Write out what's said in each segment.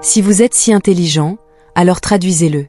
Si vous êtes si intelligent, alors traduisez-le.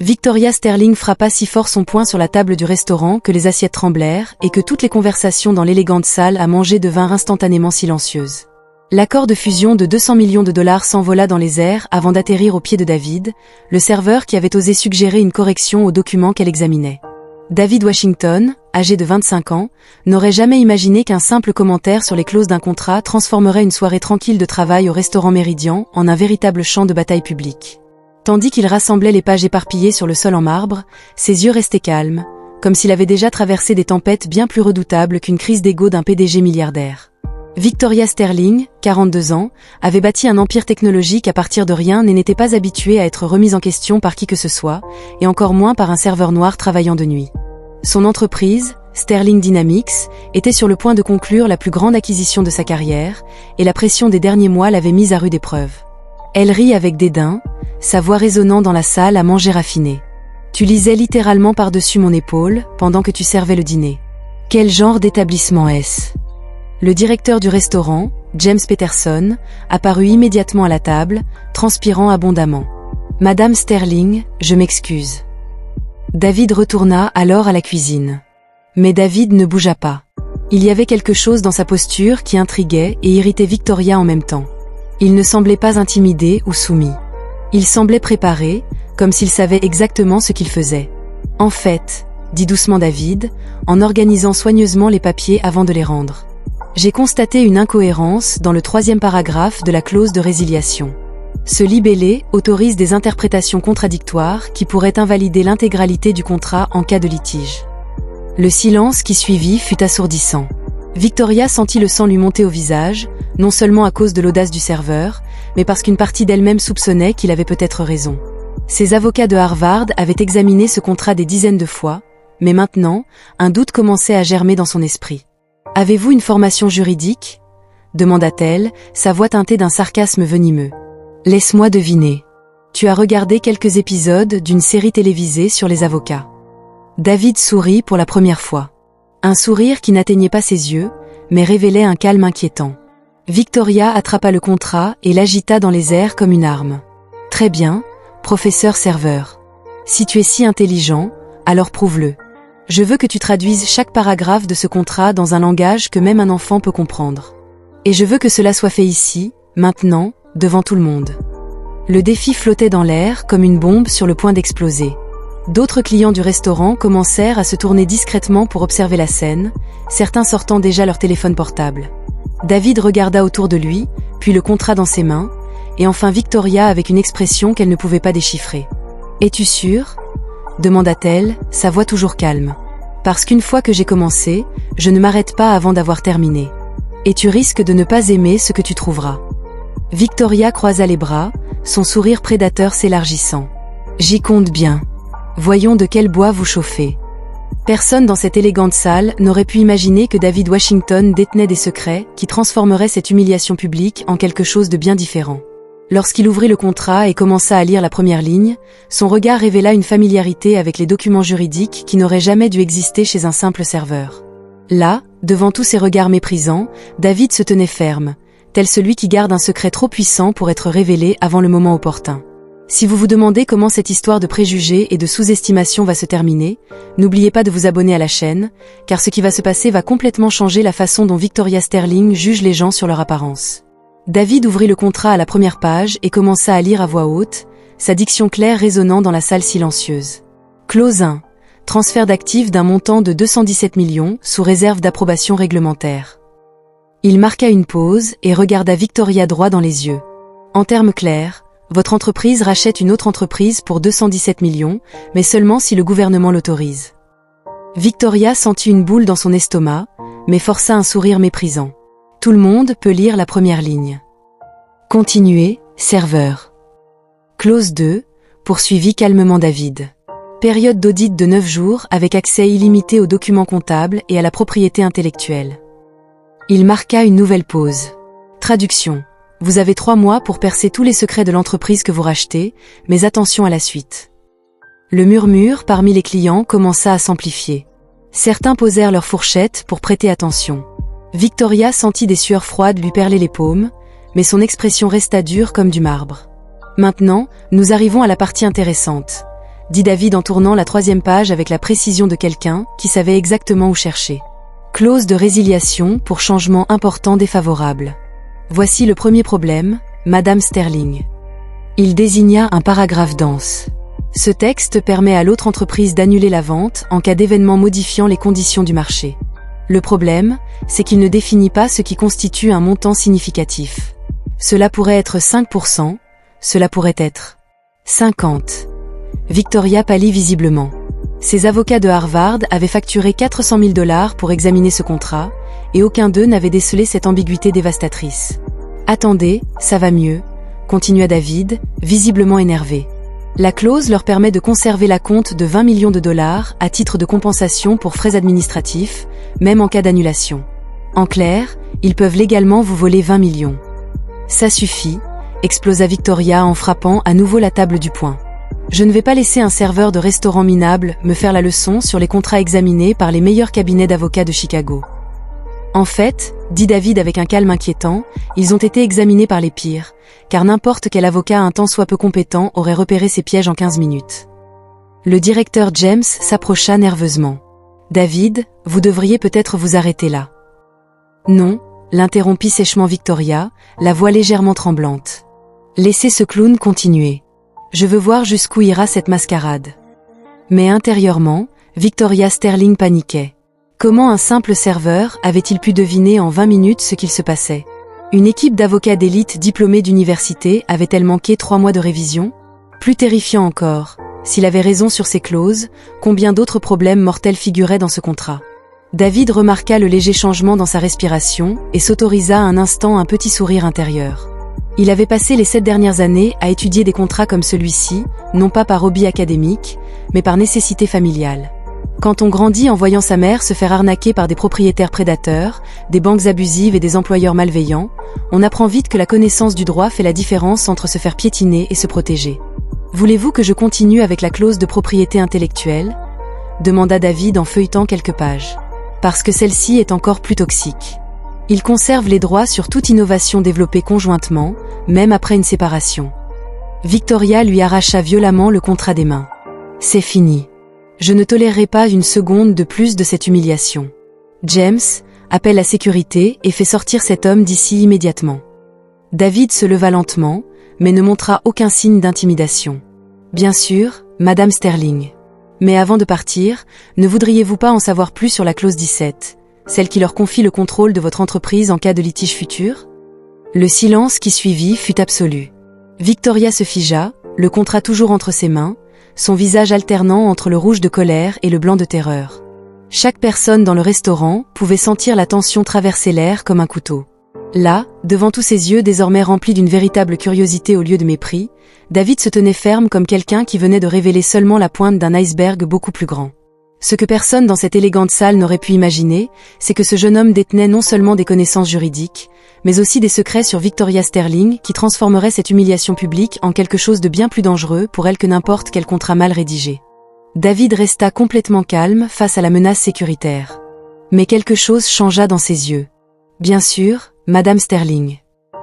Victoria Sterling frappa si fort son poing sur la table du restaurant que les assiettes tremblèrent et que toutes les conversations dans l'élégante salle à manger devinrent instantanément silencieuses. L'accord de fusion de 200 millions de dollars s'envola dans les airs avant d'atterrir aux pieds de David, le serveur qui avait osé suggérer une correction au document qu'elle examinait. David Washington, âgé de 25 ans, n'aurait jamais imaginé qu'un simple commentaire sur les clauses d'un contrat transformerait une soirée tranquille de travail au restaurant Méridien en un véritable champ de bataille public. Tandis qu'il rassemblait les pages éparpillées sur le sol en marbre, ses yeux restaient calmes, comme s'il avait déjà traversé des tempêtes bien plus redoutables qu'une crise d'ego d'un PDG milliardaire. Victoria Sterling, 42 ans, avait bâti un empire technologique à partir de rien et n'était pas habituée à être remise en question par qui que ce soit, et encore moins par un serveur noir travaillant de nuit. Son entreprise, Sterling Dynamics, était sur le point de conclure la plus grande acquisition de sa carrière, et la pression des derniers mois l'avait mise à rude épreuve. Elle rit avec dédain, sa voix résonnant dans la salle à manger raffiné. Tu lisais littéralement par-dessus mon épaule pendant que tu servais le dîner. Quel genre d'établissement est-ce ? Le directeur du restaurant, James Peterson, apparut immédiatement à la table, transpirant abondamment. « Madame Sterling, je m'excuse. » David retourna alors à la cuisine. Mais David ne bougea pas. Il y avait quelque chose dans sa posture qui intriguait et irritait Victoria en même temps. Il ne semblait pas intimidé ou soumis. Il semblait préparé, comme s'il savait exactement ce qu'il faisait. « En fait, » dit doucement David, en organisant soigneusement les papiers avant de les rendre. J'ai constaté une incohérence dans le 3e paragraphe de la clause de résiliation. Ce libellé autorise des interprétations contradictoires qui pourraient invalider l'intégralité du contrat en cas de litige. Le silence qui suivit fut assourdissant. Victoria sentit le sang lui monter au visage, non seulement à cause de l'audace du serveur, mais parce qu'une partie d'elle-même soupçonnait qu'il avait peut-être raison. Ses avocats de Harvard avaient examiné ce contrat des dizaines de fois, mais maintenant, un doute commençait à germer dans son esprit. « Avez-vous une formation juridique ?» demanda-t-elle, sa voix teintée d'un sarcasme venimeux. « Laisse-moi deviner. Tu as regardé quelques épisodes d'une série télévisée sur les avocats. » David sourit pour la première fois. Un sourire qui n'atteignait pas ses yeux, mais révélait un calme inquiétant. Victoria attrapa le contrat et l'agita dans les airs comme une arme. « Très bien, professeur serveur. Si tu es si intelligent, alors prouve-le. Je veux que tu traduises chaque paragraphe de ce contrat dans un langage que même un enfant peut comprendre. Et je veux que cela soit fait ici, maintenant, devant tout le monde. » Le défi flottait dans l'air comme une bombe sur le point d'exploser. D'autres clients du restaurant commencèrent à se tourner discrètement pour observer la scène, certains sortant déjà leur téléphone portable. David regarda autour de lui, puis le contrat dans ses mains, et enfin Victoria avec une expression qu'elle ne pouvait pas déchiffrer. « Es-tu sûre ?» demanda-t-elle, sa voix toujours calme. « Parce qu'une fois que j'ai commencé, je ne m'arrête pas avant d'avoir terminé. Et tu risques de ne pas aimer ce que tu trouveras. » Victoria croisa les bras, son sourire prédateur s'élargissant. « J'y compte bien. Voyons de quel bois vous chauffez. » Personne dans cette élégante salle n'aurait pu imaginer que David Washington détenait des secrets qui transformeraient cette humiliation publique en quelque chose de bien différent. Lorsqu'il ouvrit le contrat et commença à lire la première ligne, son regard révéla une familiarité avec les documents juridiques qui n'auraient jamais dû exister chez un simple serveur. Là, devant tous ces regards méprisants, David se tenait ferme, tel celui qui garde un secret trop puissant pour être révélé avant le moment opportun. Si vous vous demandez comment cette histoire de préjugés et de sous-estimation va se terminer, n'oubliez pas de vous abonner à la chaîne, car ce qui va se passer va complètement changer la façon dont Victoria Sterling juge les gens sur leur apparence. David ouvrit le contrat à la première page et commença à lire à voix haute, sa diction claire résonnant dans la salle silencieuse. Clause 1. Transfert d'actifs d'un montant de 217 millions sous réserve d'approbation réglementaire. Il marqua une pause et regarda Victoria droit dans les yeux. En termes clairs, votre entreprise rachète une autre entreprise pour 217 millions, mais seulement si le gouvernement l'autorise. Victoria sentit une boule dans son estomac, mais força un sourire méprisant. Tout le monde peut lire la première ligne. Continuez, serveur. Clause 2, poursuivit calmement David. Période d'audit de 9 jours avec accès illimité aux documents comptables et à la propriété intellectuelle. Il marqua une nouvelle pause. Traduction. Vous avez 3 mois pour percer tous les secrets de l'entreprise que vous rachetez, mais attention à la suite. Le murmure parmi les clients commença à s'amplifier. Certains posèrent leurs fourchettes pour prêter attention. Victoria sentit des sueurs froides lui perler les paumes, mais son expression resta dure comme du marbre. « Maintenant, nous arrivons à la partie intéressante, dit David en tournant la 3e page avec la précision de quelqu'un qui savait exactement où chercher. Clause de résiliation pour changement important défavorable. Voici le premier problème, Madame Sterling. Il désigna un paragraphe dense. Ce texte permet à l'autre entreprise d'annuler la vente en cas d'événement modifiant les conditions du marché. Le problème, c'est qu'il ne définit pas ce qui constitue un montant significatif. Cela pourrait être 5%, cela pourrait être 50. Victoria pâlit visiblement. Ses avocats de Harvard avaient facturé 400 000 $ pour examiner ce contrat, et aucun d'eux n'avait décelé cette ambiguïté dévastatrice. « Attendez, ça va mieux », continua David, visiblement énervé. La clause leur permet de conserver l'acompte de 20 millions de $ à titre de compensation pour frais administratifs, même en cas d'annulation. En clair, ils peuvent légalement vous voler 20 millions. Ça suffit, explosa Victoria en frappant à nouveau la table du poing. Je ne vais pas laisser un serveur de restaurant minable me faire la leçon sur les contrats examinés par les meilleurs cabinets d'avocats de Chicago. En fait, dit David avec un calme inquiétant, ils ont été examinés par les pires, car n'importe quel avocat un tant soit peu compétent aurait repéré ces pièges en 15 minutes. Le directeur James s'approcha nerveusement. David, vous devriez peut-être vous arrêter là. Non, l'interrompit sèchement Victoria, la voix légèrement tremblante. Laissez ce clown continuer. Je veux voir jusqu'où ira cette mascarade. Mais intérieurement, Victoria Sterling paniquait. Comment un simple serveur avait-il pu deviner en 20 minutes ce qu'il se passait? Une équipe d'avocats d'élite diplômés d'université avait-elle manqué 3 mois de révision? Plus terrifiant encore, s'il avait raison sur ces clauses, combien d'autres problèmes mortels figuraient dans ce contrat? David remarqua le léger changement dans sa respiration et s'autorisa un instant un petit sourire intérieur. Il avait passé les 7 dernières années à étudier des contrats comme celui-ci, non pas par hobby académique, mais par nécessité familiale. Quand on grandit en voyant sa mère se faire arnaquer par des propriétaires prédateurs, des banques abusives et des employeurs malveillants, on apprend vite que la connaissance du droit fait la différence entre se faire piétiner et se protéger. « Voulez-vous que je continue avec la clause de propriété intellectuelle ?» demanda David en feuilletant quelques pages. « Parce que celle-ci est encore plus toxique. Il conserve les droits sur toute innovation développée conjointement, même après une séparation. » Victoria lui arracha violemment le contrat des mains. « C'est fini. Je ne tolérerai pas une seconde de plus de cette humiliation. James, appelle la sécurité et fais sortir cet homme d'ici immédiatement. » David se leva lentement, mais ne montra aucun signe d'intimidation. « Bien sûr, Madame Sterling. Mais avant de partir, ne voudriez-vous pas en savoir plus sur la clause 17, celle qui leur confie le contrôle de votre entreprise en cas de litige futur ?» Le silence qui suivit fut absolu. Victoria se figea, le contrat toujours entre ses mains, son visage alternant entre le rouge de colère et le blanc de terreur. Chaque personne dans le restaurant pouvait sentir la tension traverser l'air comme un couteau. Là, devant tous ses yeux désormais remplis d'une véritable curiosité au lieu de mépris, David se tenait ferme comme quelqu'un qui venait de révéler seulement la pointe d'un iceberg beaucoup plus grand. Ce que personne dans cette élégante salle n'aurait pu imaginer, c'est que ce jeune homme détenait non seulement des connaissances juridiques, mais aussi des secrets sur Victoria Sterling qui transformeraient cette humiliation publique en quelque chose de bien plus dangereux pour elle que n'importe quel contrat mal rédigé. David resta complètement calme face à la menace sécuritaire. Mais quelque chose changea dans ses yeux. « Bien sûr, Madame Sterling.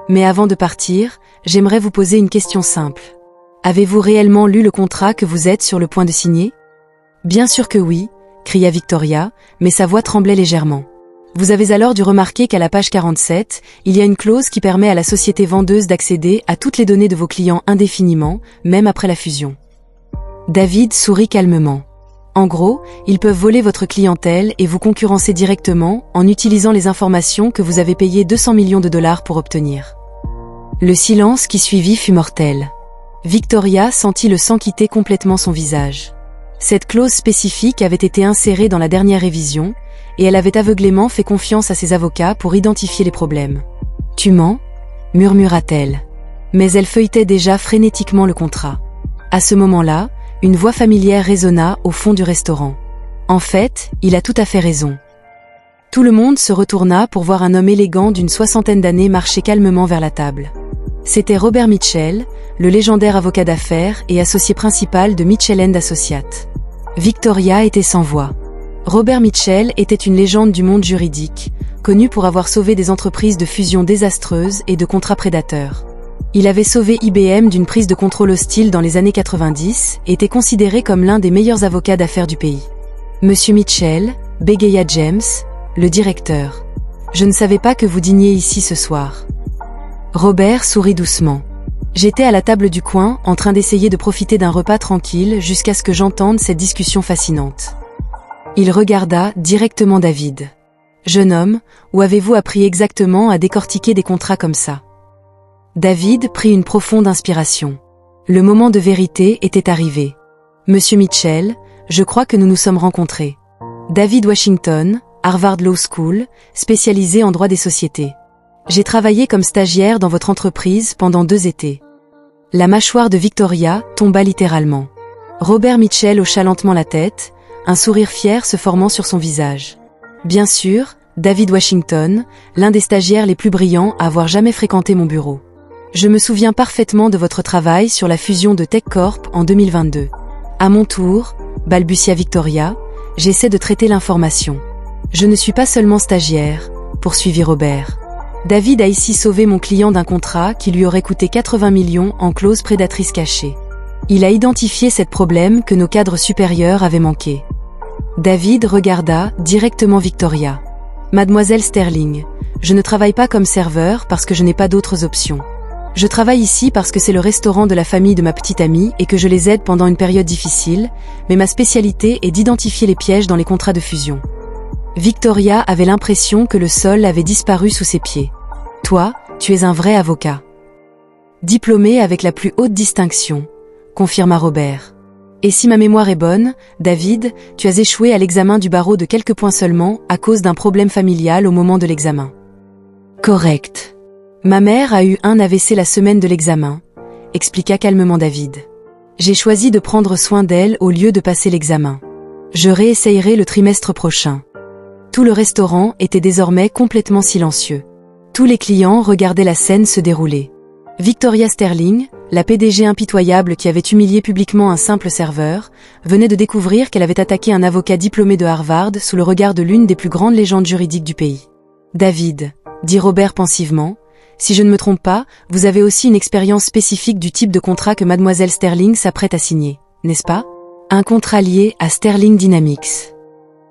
Mais avant de partir, j'aimerais vous poser une question simple. Avez-vous réellement lu le contrat que vous êtes sur le point de signer ?» « Bien sûr que oui, » cria Victoria, mais sa voix tremblait légèrement. « Vous avez alors dû remarquer qu'à la page 47, il y a une clause qui permet à la société vendeuse d'accéder à toutes les données de vos clients indéfiniment, même après la fusion. » David sourit calmement. « En gros, ils peuvent voler votre clientèle et vous concurrencer directement en utilisant les informations que vous avez payé 200 millions de $ pour obtenir. » Le silence qui suivit fut mortel. Victoria sentit le sang quitter complètement son visage. Cette clause spécifique avait été insérée dans la dernière révision, et elle avait aveuglément fait confiance à ses avocats pour identifier les problèmes. « Tu mens » murmura-t-elle. Mais elle feuilletait déjà frénétiquement le contrat. À ce moment-là, une voix familière résonna au fond du restaurant. « En fait, il a tout à fait raison. » Tout le monde se retourna pour voir un homme élégant d'une 60aine d'années marcher calmement vers la table. C'était Robert Mitchell, le légendaire avocat d'affaires et associé principal de Mitchell & Associates. Victoria était sans voix. Robert Mitchell était une légende du monde juridique, connu pour avoir sauvé des entreprises de fusion désastreuses et de contrats prédateurs. Il avait sauvé IBM d'une prise de contrôle hostile dans les années 90 et était considéré comme l'un des meilleurs avocats d'affaires du pays. Monsieur Mitchell, bégaya James, le directeur. Je ne savais pas que vous dîniez ici ce soir. Robert sourit doucement. J'étais à la table du coin, en train d'essayer de profiter d'un repas tranquille jusqu'à ce que j'entende cette discussion fascinante. Il regarda directement David. Jeune homme, où avez-vous appris exactement à décortiquer des contrats comme ça? David prit une profonde inspiration. Le moment de vérité était arrivé. Monsieur Mitchell, je crois que nous nous sommes rencontrés. David Washington, Harvard Law School, spécialisé en droit des sociétés. J'ai travaillé comme stagiaire dans votre entreprise pendant 2 étés. La mâchoire de Victoria tomba littéralement. Robert Mitchell hocha lentement la tête, un sourire fier se formant sur son visage. Bien sûr, David Washington, l'un des stagiaires les plus brillants à avoir jamais fréquenté mon bureau. Je me souviens parfaitement de votre travail sur la fusion de TechCorp en 2022. À mon tour, balbutia Victoria, j'essaie de traiter l'information. Je ne suis pas seulement stagiaire, poursuivit Robert. David a ici sauvé mon client d'un contrat qui lui aurait coûté 80 millions en clause prédatrice cachée. Il a identifié cette problème que nos cadres supérieurs avaient manqué. David regarda directement Victoria. Mademoiselle Sterling, je ne travaille pas comme serveur parce que je n'ai pas d'autres options. Je travaille ici parce que c'est le restaurant de la famille de ma petite amie et que je les aide pendant une période difficile, mais ma spécialité est d'identifier les pièges dans les contrats de fusion. Victoria avait l'impression que le sol avait disparu sous ses pieds. Toi, tu es un vrai avocat. Diplômé avec la plus haute distinction, confirma Robert. Et si ma mémoire est bonne, David, tu as échoué à l'examen du barreau de quelques points seulement à cause d'un problème familial au moment de l'examen. Correct. Ma mère a eu un AVC la semaine de l'examen, expliqua calmement David. J'ai choisi de prendre soin d'elle au lieu de passer l'examen. Je réessayerai le trimestre prochain. Tout le restaurant était désormais complètement silencieux. Tous les clients regardaient la scène se dérouler. Victoria Sterling, la PDG impitoyable qui avait humilié publiquement un simple serveur, venait de découvrir qu'elle avait attaqué un avocat diplômé de Harvard sous le regard de l'une des plus grandes légendes juridiques du pays. David, dit Robert pensivement, si je ne me trompe pas, vous avez aussi une expérience spécifique du type de contrat que Mademoiselle Sterling s'apprête à signer, n'est-ce pas? Un contrat lié à Sterling Dynamics.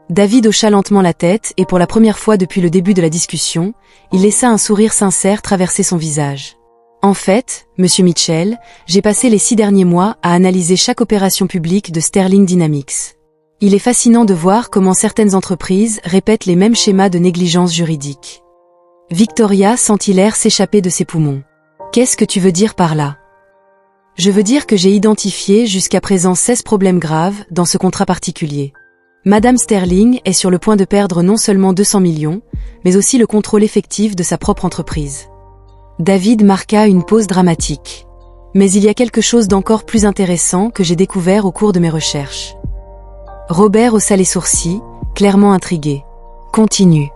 David hocha lentement la tête et pour la première fois depuis le début de la discussion, il laissa un sourire sincère traverser son visage. En fait, Monsieur Mitchell, j'ai passé les 6 derniers mois à analyser chaque opération publique de Sterling Dynamics. Il est fascinant de voir comment certaines entreprises répètent les mêmes schémas de négligence juridique. Victoria sentit l'air s'échapper de ses poumons. Qu'est-ce que tu veux dire par là? Je veux dire que j'ai identifié jusqu'à présent 16 problèmes graves dans ce contrat particulier. Madame Sterling est sur le point de perdre non seulement 200 millions, mais aussi le contrôle effectif de sa propre entreprise. David marqua une pause dramatique. Mais il y a quelque chose d'encore plus intéressant que j'ai découvert au cours de mes recherches. Robert haussa les sourcils, clairement intrigué. Continue.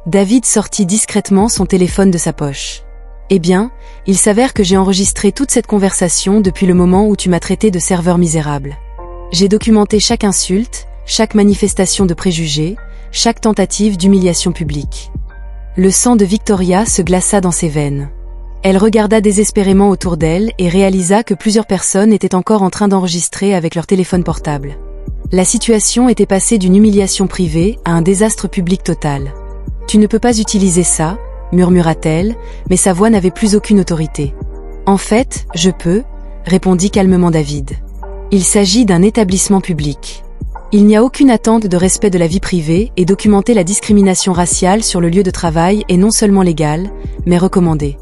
David sortit discrètement son téléphone de sa poche. Eh bien, il s'avère que j'ai enregistré toute cette conversation depuis le moment où tu m'as traité de serveur misérable. J'ai documenté chaque insulte, chaque manifestation de préjugés, chaque tentative d'humiliation publique. Le sang de Victoria se glaça dans ses veines. Elle regarda désespérément autour d'elle et réalisa que plusieurs personnes étaient encore en train d'enregistrer avec leur téléphone portable. La situation était passée d'une humiliation privée à un désastre public total. « Tu ne peux pas utiliser ça », murmura-t-elle, mais sa voix n'avait plus aucune autorité. « En fait, je peux », répondit calmement David. « Il s'agit d'un établissement public. Il n'y a aucune attente de respect de la vie privée et documenter la discrimination raciale sur le lieu de travail est non seulement légal, mais recommandé. »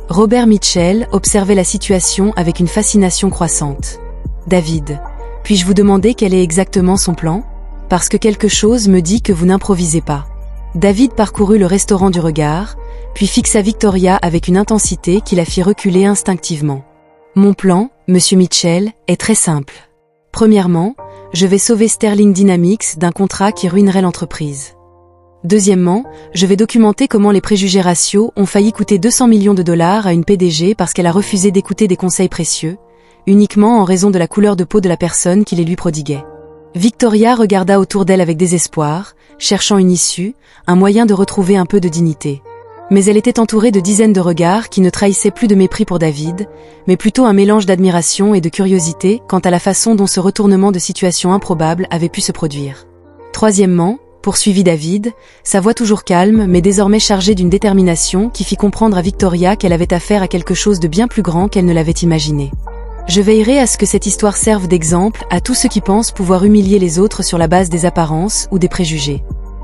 Robert Mitchell observait la situation avec une fascination croissante. « David, puis-je vous demander quel est exactement son plan? Parce que quelque chose me dit que vous n'improvisez pas. » David parcourut le restaurant du regard, puis fixa Victoria avec une intensité qui la fit reculer instinctivement. « Mon plan, Monsieur Mitchell, est très simple. Premièrement, je vais sauver Sterling Dynamics d'un contrat qui ruinerait l'entreprise. Deuxièmement, je vais documenter comment les préjugés raciaux ont failli coûter 200 millions de dollars à une PDG parce qu'elle a refusé d'écouter des conseils précieux, uniquement en raison de la couleur de peau de la personne qui les lui prodiguait. » Victoria regarda autour d'elle avec désespoir, cherchant une issue, un moyen de retrouver un peu de dignité. Mais elle était entourée de dizaines de regards qui ne trahissaient plus de mépris pour David, mais plutôt un mélange d'admiration et de curiosité quant à la façon dont ce retournement de situation improbable avait pu se produire. Troisièmement, poursuivit David, sa voix toujours calme mais désormais chargée d'une détermination qui fit comprendre à Victoria qu'elle avait affaire à quelque chose de bien plus grand qu'elle ne l'avait imaginé. Je veillerai à ce que cette histoire serve d'exemple à tous ceux qui pensent pouvoir humilier les autres sur la base des apparences ou des préjugés.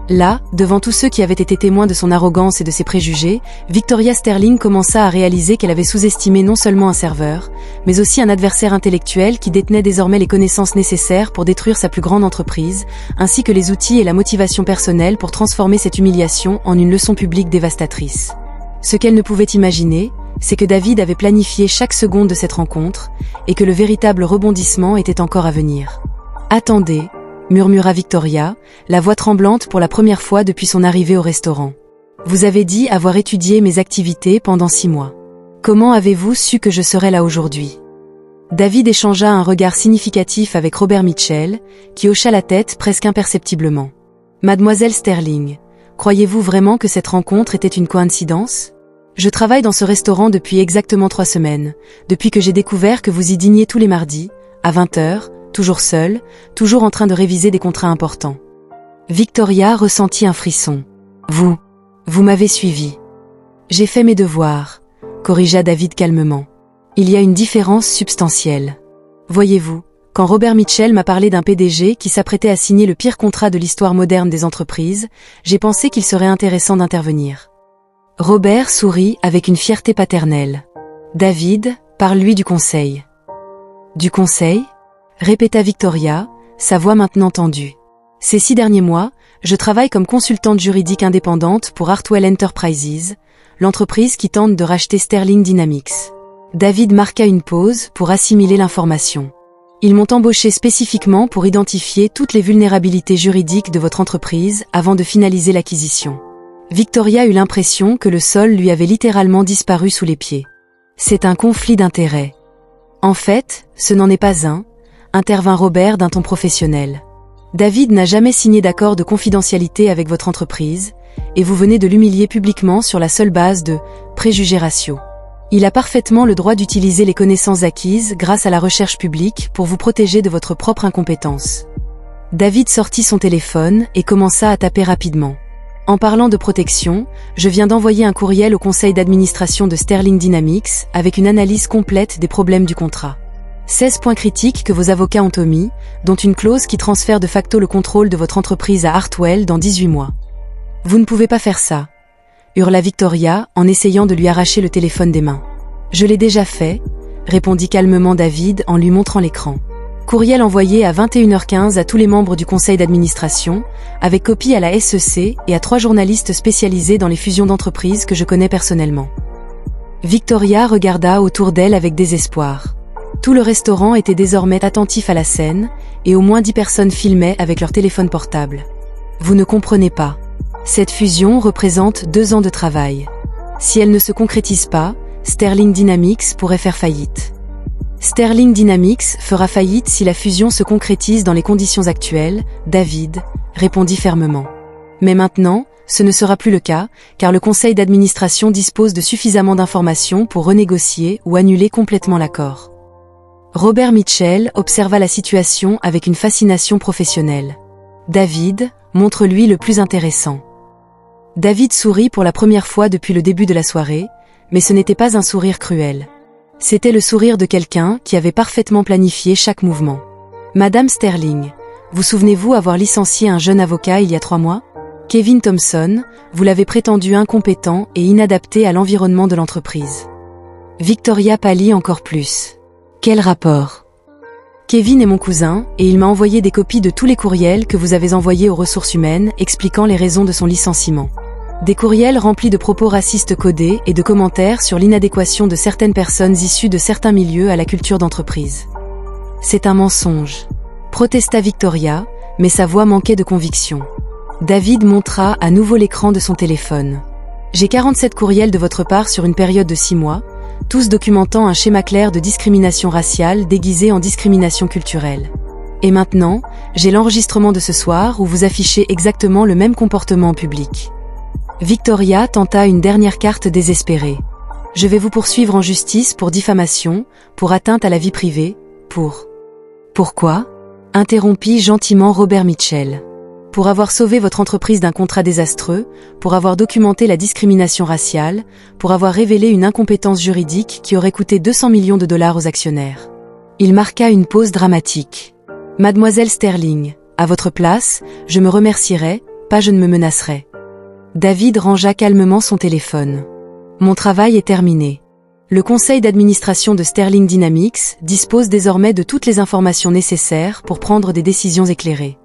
Là, devant tous ceux qui avaient été témoins de son arrogance et de ses préjugés, Victoria Sterling commença à réaliser qu'elle avait sous-estimé non seulement un serveur, mais aussi un adversaire intellectuel qui détenait désormais les connaissances nécessaires pour détruire sa plus grande entreprise, ainsi que les outils et la motivation personnelle pour transformer cette humiliation en une leçon publique dévastatrice. Ce qu'elle ne pouvait imaginer, c'est que David avait planifié chaque seconde de cette rencontre, et que le véritable rebondissement était encore à venir. « Attendez », murmura Victoria, la voix tremblante pour la première fois depuis son arrivée au restaurant. « Vous avez dit avoir étudié mes activités pendant 6 mois. Comment avez-vous su que je serais là aujourd'hui ?» David échangea un regard significatif avec Robert Mitchell, qui hocha la tête presque imperceptiblement. « Mademoiselle Sterling, croyez-vous vraiment que cette rencontre était une coïncidence ? Je travaille dans ce restaurant depuis exactement 3 semaines, depuis que j'ai découvert que vous y dîniez tous les mardis, à 20h, toujours seul, toujours en train de réviser des contrats importants. » Victoria ressentit un frisson. « Vous m'avez suivi. »« J'ai fait mes devoirs, » corrigea David calmement. « Il y a une différence substantielle. Voyez-vous, quand Robert Mitchell m'a parlé d'un PDG qui s'apprêtait à signer le pire contrat de l'histoire moderne des entreprises, j'ai pensé qu'il serait intéressant d'intervenir. » Robert sourit avec une fierté paternelle. « David, parle-lui du conseil. »« Du conseil ?» répéta Victoria, sa voix maintenant tendue. « Ces 6 derniers mois, je travaille comme consultante juridique indépendante pour Hartwell Enterprises, l'entreprise qui tente de racheter Sterling Dynamics. » David marqua une pause pour assimiler l'information. « Ils m'ont embauché spécifiquement pour identifier toutes les vulnérabilités juridiques de votre entreprise avant de finaliser l'acquisition. » Victoria eut l'impression que le sol lui avait littéralement disparu sous les pieds. « C'est un conflit d'intérêts. »« En fait, ce n'en est pas un, » intervint Robert d'un ton professionnel. « David n'a jamais signé d'accord de confidentialité avec votre entreprise, et vous venez de l'humilier publiquement sur la seule base de préjugés raciaux. Il a parfaitement le droit d'utiliser les connaissances acquises grâce à la recherche publique pour vous protéger de votre propre incompétence. » David sortit son téléphone et commença à taper rapidement. « En parlant de protection, je viens d'envoyer un courriel au conseil d'administration de Sterling Dynamics avec une analyse complète des problèmes du contrat. 16 points critiques que vos avocats ont omis, dont une clause qui transfère de facto le contrôle de votre entreprise à Hartwell dans 18 mois. »« Vous ne pouvez pas faire ça », hurla Victoria en essayant de lui arracher le téléphone des mains. « Je l'ai déjà fait », répondit calmement David en lui montrant l'écran. Courriel envoyé à 21h15 à tous les membres du conseil d'administration, avec copie à la SEC et à 3 journalistes spécialisés dans les fusions d'entreprises que je connais personnellement. Victoria regarda autour d'elle avec désespoir. Tout le restaurant était désormais attentif à la scène, et au moins 10 personnes filmaient avec leur téléphone portable. Vous ne comprenez pas. Cette fusion représente 2 ans de travail. Si elle ne se concrétise pas, Sterling Dynamics pourrait faire faillite. Sterling Dynamics fera faillite si la fusion se concrétise dans les conditions actuelles, David, répondit fermement. Mais maintenant, ce ne sera plus le cas, car le conseil d'administration dispose de suffisamment d'informations pour renégocier ou annuler complètement l'accord. Robert Mitchell observa la situation avec une fascination professionnelle. David, montre-lui le plus intéressant. David sourit pour la première fois depuis le début de la soirée, mais ce n'était pas un sourire cruel. C'était le sourire de quelqu'un qui avait parfaitement planifié chaque mouvement. « Madame Sterling, vous souvenez-vous avoir licencié un jeune avocat il y a 3 mois ? Kevin Thompson, vous l'avez prétendu incompétent et inadapté à l'environnement de l'entreprise. » Victoria pâlit encore plus. « Quel rapport ? Kevin est mon cousin, et il m'a envoyé des copies de tous les courriels que vous avez envoyés aux ressources humaines expliquant les raisons de son licenciement. Des courriels remplis de propos racistes codés et de commentaires sur l'inadéquation de certaines personnes issues de certains milieux à la culture d'entreprise. C'est un mensonge, protesta Victoria, mais sa voix manquait de conviction. David montra à nouveau l'écran de son téléphone. J'ai 47 courriels de votre part sur une période de 6 mois, tous documentant un schéma clair de discrimination raciale déguisé en discrimination culturelle. Et maintenant, j'ai l'enregistrement de ce soir où vous affichez exactement le même comportement en public. Victoria tenta une dernière carte désespérée. « Je vais vous poursuivre en justice pour diffamation, pour atteinte à la vie privée, pour... » « Pourquoi ?» interrompit gentiment Robert Mitchell. « Pour avoir sauvé votre entreprise d'un contrat désastreux, pour avoir documenté la discrimination raciale, pour avoir révélé une incompétence juridique qui aurait coûté 200 millions de dollars aux actionnaires. » Il marqua une pause dramatique. « Mademoiselle Sterling, à votre place, je me remercierais, pas je ne me menacerais. » David rangea calmement son téléphone. « Mon travail est terminé. Le conseil d'administration de Sterling Dynamics dispose désormais de toutes les informations nécessaires pour prendre des décisions éclairées.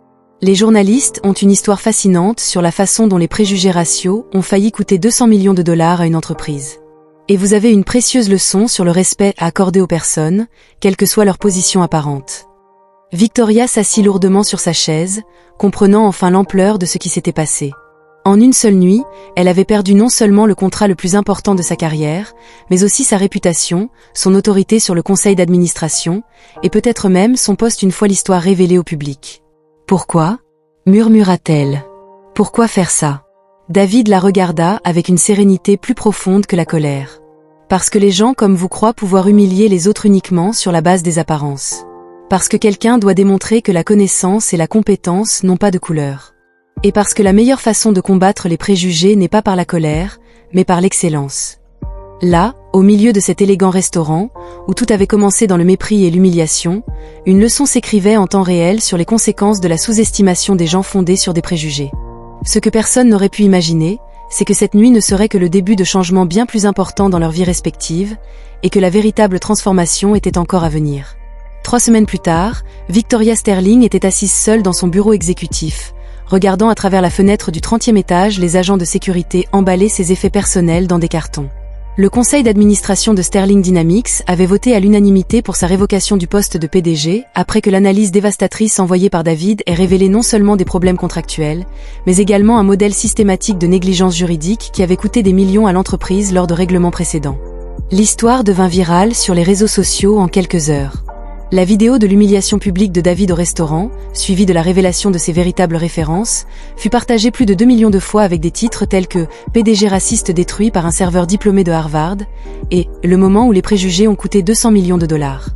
Les journalistes ont une histoire fascinante sur la façon dont les préjugés raciaux ont failli coûter 200 millions de dollars à une entreprise. Et vous avez une précieuse leçon sur le respect à accorder aux personnes, quelle que soit leur position apparente. » Victoria s'assit lourdement sur sa chaise, comprenant enfin l'ampleur de ce qui s'était passé. En une seule nuit, elle avait perdu non seulement le contrat le plus important de sa carrière, mais aussi sa réputation, son autorité sur le conseil d'administration, et peut-être même son poste une fois l'histoire révélée au public. « Pourquoi ?» murmura-t-elle. « Pourquoi faire ça ?» David la regarda avec une sérénité plus profonde que la colère. « Parce que les gens comme vous croient pouvoir humilier les autres uniquement sur la base des apparences. Parce que quelqu'un doit démontrer que la connaissance et la compétence n'ont pas de couleur. Et parce que la meilleure façon de combattre les préjugés n'est pas par la colère, mais par l'excellence. » Là, au milieu de cet élégant restaurant, où tout avait commencé dans le mépris et l'humiliation, une leçon s'écrivait en temps réel sur les conséquences de la sous-estimation des gens fondée sur des préjugés. Ce que personne n'aurait pu imaginer, c'est que cette nuit ne serait que le début de changements bien plus importants dans leurs vies respectives, et que la véritable transformation était encore à venir. 3 semaines plus tard, Victoria Sterling était assise seule dans son bureau exécutif, regardant à travers la fenêtre du 30e étage les agents de sécurité emballer ses effets personnels dans des cartons. Le conseil d'administration de Sterling Dynamics avait voté à l'unanimité pour sa révocation du poste de PDG, après que l'analyse dévastatrice envoyée par David ait révélé non seulement des problèmes contractuels, mais également un modèle systématique de négligence juridique qui avait coûté des millions à l'entreprise lors de règlements précédents. L'histoire devint virale sur les réseaux sociaux en quelques heures. La vidéo de l'humiliation publique de David au restaurant, suivie de la révélation de ses véritables références, fut partagée plus de 2 millions de fois avec des titres tels que « PDG raciste détruit par un serveur diplômé de Harvard » et « Le moment où les préjugés ont coûté 200 millions de dollars ».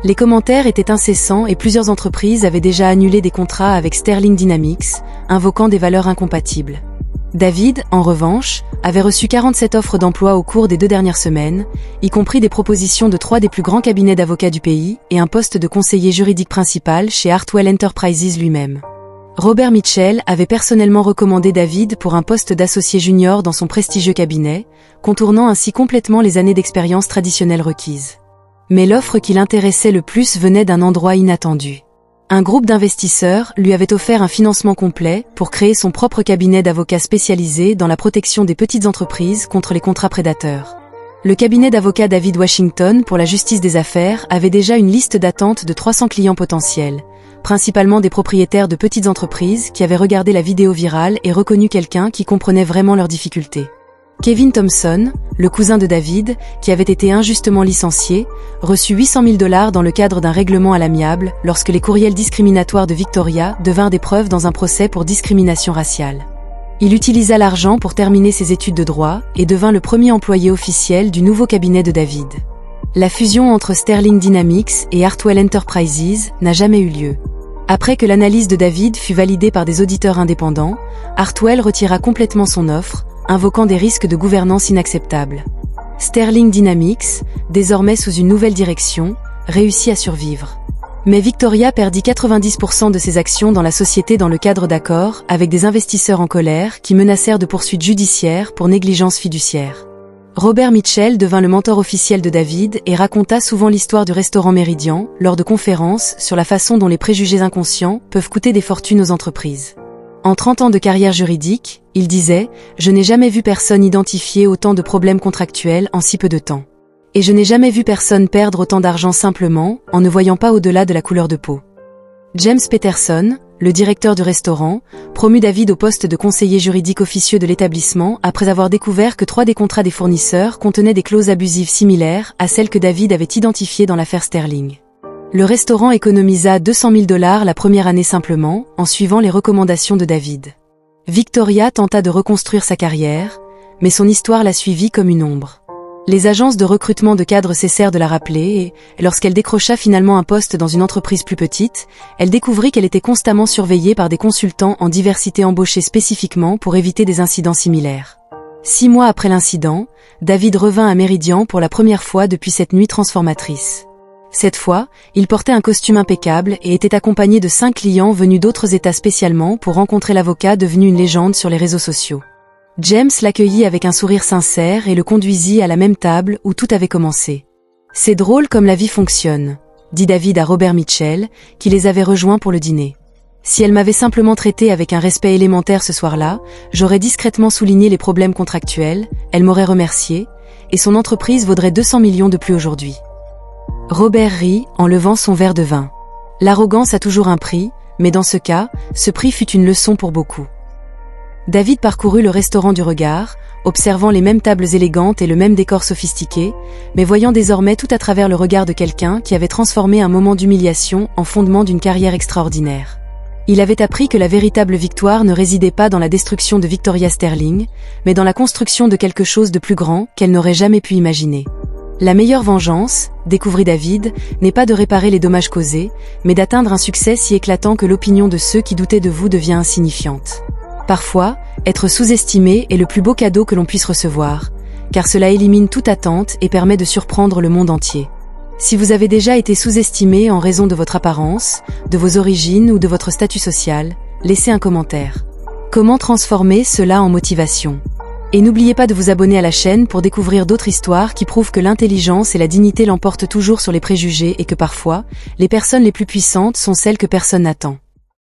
Les commentaires étaient incessants et plusieurs entreprises avaient déjà annulé des contrats avec Sterling Dynamics, invoquant des valeurs incompatibles. David, en revanche, avait reçu 47 offres d'emploi au cours des 2 dernières semaines, y compris des propositions de 3 des plus grands cabinets d'avocats du pays et un poste de conseiller juridique principal chez Hartwell Enterprises lui-même. Robert Mitchell avait personnellement recommandé David pour un poste d'associé junior dans son prestigieux cabinet, contournant ainsi complètement les années d'expérience traditionnelles requises. Mais l'offre qui l'intéressait le plus venait d'un endroit inattendu. Un groupe d'investisseurs lui avait offert un financement complet pour créer son propre cabinet d'avocats spécialisé dans la protection des petites entreprises contre les contrats prédateurs. Le cabinet d'avocats David Washington pour la justice des affaires avait déjà une liste d'attente de 300 clients potentiels, principalement des propriétaires de petites entreprises qui avaient regardé la vidéo virale et reconnu quelqu'un qui comprenait vraiment leurs difficultés. Kevin Thompson, le cousin de David, qui avait été injustement licencié, reçut 800 000 $ dans le cadre d'un règlement à l'amiable lorsque les courriels discriminatoires de Victoria devinrent des preuves dans un procès pour discrimination raciale. Il utilisa l'argent pour terminer ses études de droit et devint le premier employé officiel du nouveau cabinet de David. La fusion entre Sterling Dynamics et Hartwell Enterprises n'a jamais eu lieu. Après que l'analyse de David fut validée par des auditeurs indépendants, Hartwell retira complètement son offre, invoquant des risques de gouvernance inacceptables. Sterling Dynamics, désormais sous une nouvelle direction, réussit à survivre. Mais Victoria perdit 90% de ses actions dans la société dans le cadre d'accords avec des investisseurs en colère qui menacèrent de poursuites judiciaires pour négligence fiduciaire. Robert Mitchell devint le mentor officiel de David et raconta souvent l'histoire du restaurant Méridien lors de conférences sur la façon dont les préjugés inconscients peuvent coûter des fortunes aux entreprises. En 30 ans de carrière juridique, il disait « Je n'ai jamais vu personne identifier autant de problèmes contractuels en si peu de temps. Et je n'ai jamais vu personne perdre autant d'argent simplement en ne voyant pas au-delà de la couleur de peau. » James Peterson, le directeur du restaurant, promut David au poste de conseiller juridique officieux de l'établissement après avoir découvert que 3 des contrats des fournisseurs contenaient des clauses abusives similaires à celles que David avait identifiées dans l'affaire Sterling. Le restaurant économisa 200 000 $ la première année simplement, en suivant les recommandations de David. Victoria tenta de reconstruire sa carrière, mais son histoire la suivit comme une ombre. Les agences de recrutement de cadres cessèrent de la rappeler et, lorsqu'elle décrocha finalement un poste dans une entreprise plus petite, elle découvrit qu'elle était constamment surveillée par des consultants en diversité embauchés spécifiquement pour éviter des incidents similaires. 6 mois après l'incident, David revint à Meridian pour la première fois depuis cette nuit transformatrice. Cette fois, il portait un costume impeccable et était accompagné de 5 clients venus d'autres États spécialement pour rencontrer l'avocat devenu une légende sur les réseaux sociaux. James l'accueillit avec un sourire sincère et le conduisit à la même table où tout avait commencé. « C'est drôle comme la vie fonctionne », dit David à Robert Mitchell, qui les avait rejoints pour le dîner. « Si elle m'avait simplement traité avec un respect élémentaire ce soir-là, j'aurais discrètement souligné les problèmes contractuels, elle m'aurait remercié, et son entreprise vaudrait 200 millions de plus aujourd'hui. » Robert rit en levant son verre de vin. L'arrogance a toujours un prix, mais dans ce cas, ce prix fut une leçon pour beaucoup. David parcourut le restaurant du regard, observant les mêmes tables élégantes et le même décor sophistiqué, mais voyant désormais tout à travers le regard de quelqu'un qui avait transformé un moment d'humiliation en fondement d'une carrière extraordinaire. Il avait appris que la véritable victoire ne résidait pas dans la destruction de Victoria Sterling, mais dans la construction de quelque chose de plus grand qu'elle n'aurait jamais pu imaginer. La meilleure vengeance, découvrit David, n'est pas de réparer les dommages causés, mais d'atteindre un succès si éclatant que l'opinion de ceux qui doutaient de vous devient insignifiante. Parfois, être sous-estimé est le plus beau cadeau que l'on puisse recevoir, car cela élimine toute attente et permet de surprendre le monde entier. Si vous avez déjà été sous-estimé en raison de votre apparence, de vos origines ou de votre statut social, laissez un commentaire. Comment transformer cela en motivation ? Et n'oubliez pas de vous abonner à la chaîne pour découvrir d'autres histoires qui prouvent que l'intelligence et la dignité l'emportent toujours sur les préjugés et que parfois, les personnes les plus puissantes sont celles que personne n'attend.